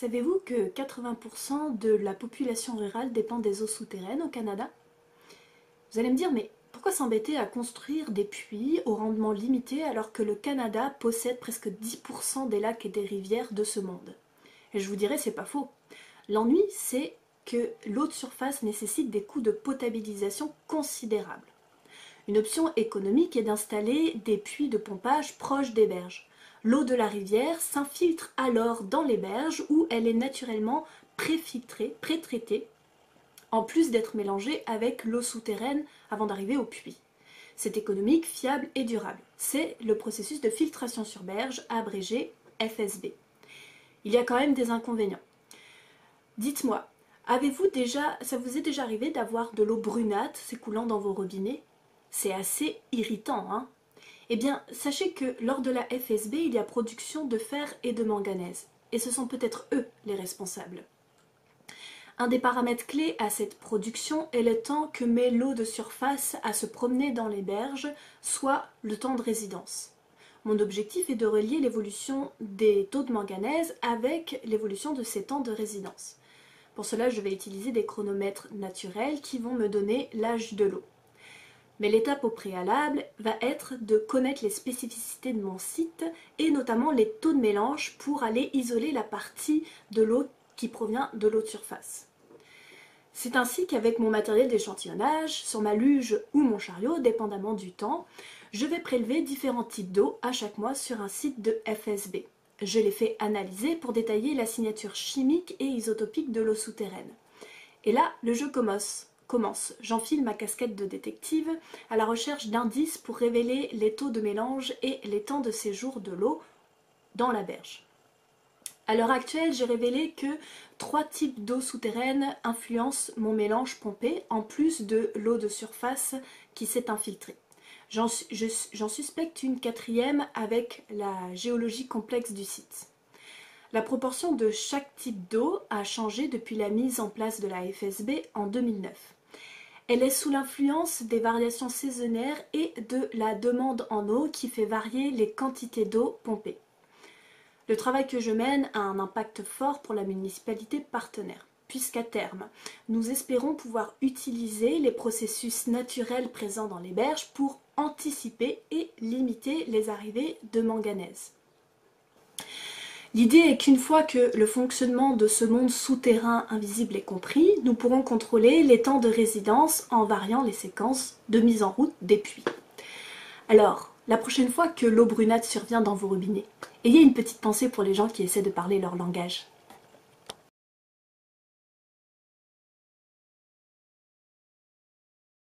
Savez-vous que 80% de la population rurale dépend des eaux souterraines au Canada? Vous allez me dire, mais pourquoi s'embêter à construire des puits au rendement limité alors que le Canada possède presque 10% des lacs et des rivières de ce monde? Et je vous dirais, c'est pas faux. L'ennui, c'est que l'eau de surface nécessite des coûts de potabilisation considérables. Une option économique est d'installer des puits de pompage proches des berges. L'eau de la rivière s'infiltre alors dans les berges où elle est naturellement préfiltrée, pré-traitée, en plus d'être mélangée avec l'eau souterraine avant d'arriver au puits. C'est économique, fiable et durable. C'est le processus de filtration sur berge, abrégé FSB. Il y a quand même des inconvénients. Dites-moi, ça vous est déjà arrivé d'avoir de l'eau brunâtre s'écoulant dans vos robinets? C'est assez irritant, hein? Eh bien, sachez que lors de la FSB, il y a production de fer et de manganèse. Et ce sont peut-être eux les responsables. Un des paramètres clés à cette production est le temps que met l'eau de surface à se promener dans les berges, soit le temps de résidence. Mon objectif est de relier l'évolution des taux de manganèse avec l'évolution de ces temps de résidence. Pour cela, je vais utiliser des chronomètres naturels qui vont me donner l'âge de l'eau. Mais l'étape au préalable va être de connaître les spécificités de mon site et notamment les taux de mélange pour aller isoler la partie de l'eau qui provient de l'eau de surface. C'est ainsi qu'avec mon matériel d'échantillonnage, sur ma luge ou mon chariot, dépendamment du temps, je vais prélever différents types d'eau à chaque mois sur un site de FSB. Je les fais analyser pour détailler la signature chimique et isotopique de l'eau souterraine. Et là, le jeu commence. J'enfile ma casquette de détective à la recherche d'indices pour révéler les taux de mélange et les temps de séjour de l'eau dans la berge. À l'heure actuelle, j'ai révélé que 3 types d'eau souterraine influencent mon mélange pompé, en plus de l'eau de surface qui s'est infiltrée. J'en suspecte une 4e avec la géologie complexe du site. La proportion de chaque type d'eau a changé depuis la mise en place de la FSB en 2009. Elle est sous l'influence des variations saisonnières et de la demande en eau qui fait varier les quantités d'eau pompée. Le travail que je mène a un impact fort pour la municipalité partenaire, puisqu'à terme, nous espérons pouvoir utiliser les processus naturels présents dans les berges pour anticiper et limiter les arrivées de manganèse. L'idée est qu'une fois que le fonctionnement de ce monde souterrain invisible est compris, nous pourrons contrôler les temps de résidence en variant les séquences de mise en route des puits. Alors, la prochaine fois que l'eau brunâtre survient dans vos robinets, ayez une petite pensée pour les gens qui essaient de parler leur langage.